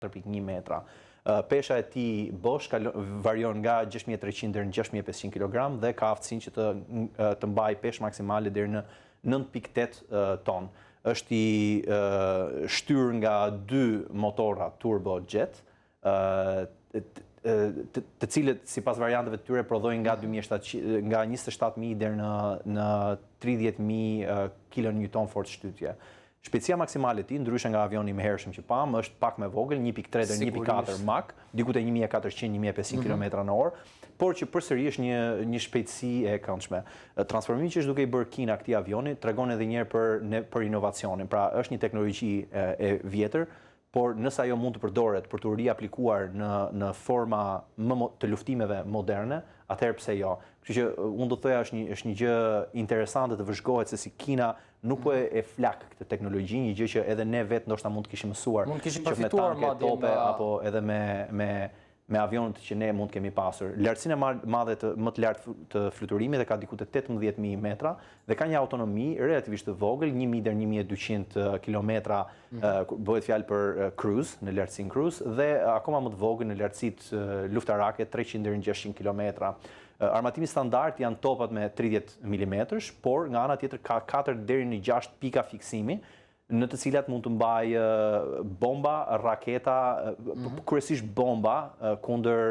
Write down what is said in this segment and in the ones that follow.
4.1 metra. Pesha e tij bosh varion nga 6.300 deri në 6.500 kg dhe ka aftësinë që të mbajë peshë maksimale deri në 9.8 ton. Është i shtyr nga 2 motora turbojet, të cilët sipas varianteve të tyre prodhojnë nga 27.000 deri në 30.000 kN forcë shtytje. Shpejtësia maksimale e tij, ndryshe nga avioni i mëhershëm që pam, është pak më vogël, 1.3 deri 1.4 Mach, diku te 1400-1500 km/h, por që përsëri është një shpejtësi e këndshme. Transformimi që është duke i bërë Kina këtij avioni tregon edhe një herë për inovacionin. Pra, është një teknologji e vjetër, por nëse ajo mund të përdoret për të riaplikuar në forma të luftimeve moderne, atëherë pse jo. Kështu që unë do të thoya është një gjë interesante të vëzhgohet se si Kina nuk po e flak këtë teknologji, një gjë që edhe ne vetë ndoshta mund të kishim mësuar. Mund të kishim përfituar me tanke, tope apo edhe me avionët që ne mund të kemi pasur. Lartësinë e madhe më të lartë të fluturimit ka diku te 18.000 metra dhe ka një autonomi relativisht të vogël, 1.000 deri 1.200 kilometra, bëhet fjalë për cruise, në lartësinë cruise, dhe akoma më të vogël në lartësitë luftarake 300 deri në 600 kilometra. Armatimi standard janë topat me 30 mm, por nga ana tjetër ka 4 deri në 6 pika fiksimi, në të cilat mund të mbajë bomba, raketa, kryesisht bomba kundër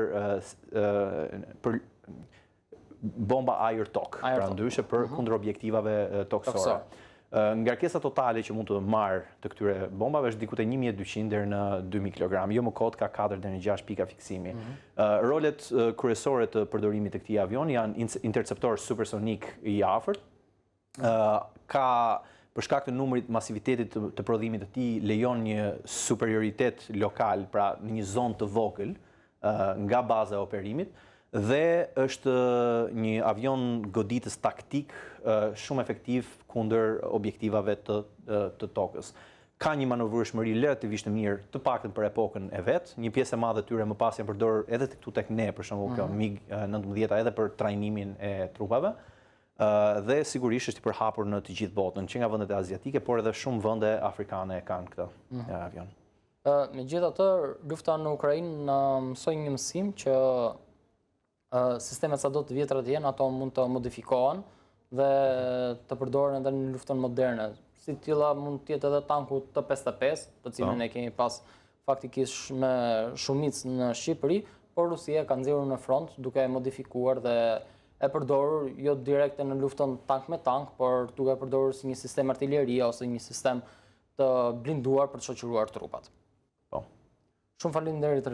bomba air-tok, pra ndryshe për kundër objektivave toksore. Ngarkesa totale që mund të marrë të këtyre bombave është diku te 1.200 deri në 2.000 kg, jo më kot ka 4 deri në 6 pika fiksimi. Rolet kryesore të përdorimit të këtij avioni janë interceptor supersonik i afërt, për shkak të numrit, masivitetit të prodhimit të tij, lejon një superioritet lokal, pra në një zonë të vogël nga baza e operimit, dhe është një avion goditës taktik shumë efektiv kundër objektivave të tokës. Ka një manovrueshmëri relativisht të mirë, të paktën për epokën e vet. Një pjesë e madhe tyre më pas janë përdorur edhe këtu tek ne, për shembull kjo MiG-19 edhe për trajnimin e trupave. Dhe sigurisht është i përhapur në të gjithë botën, që nga vendet aziatike, por edhe shumë vende afrikane kanë këtë avion. Megjithatë, lufta në Ukrainë na mësoi një mësim që sistemet sado të vjetra të jenë, ato mund të modifikohen dhe të përdoren edhe në luftën moderne. Si tilla mund të jetë edhe tanku T-55, të cilin e kemi pas faktikisht me shumicë në Shqipëri, por Rusia ka nxjerrur në front duke e modifikuar dhe e përdorur jo direkte në luftën tank me tank, por duke e përdorur si një sistem artillerie ose një sistem të blinduar për të shoqëruar trupat. Shumë faleminderit.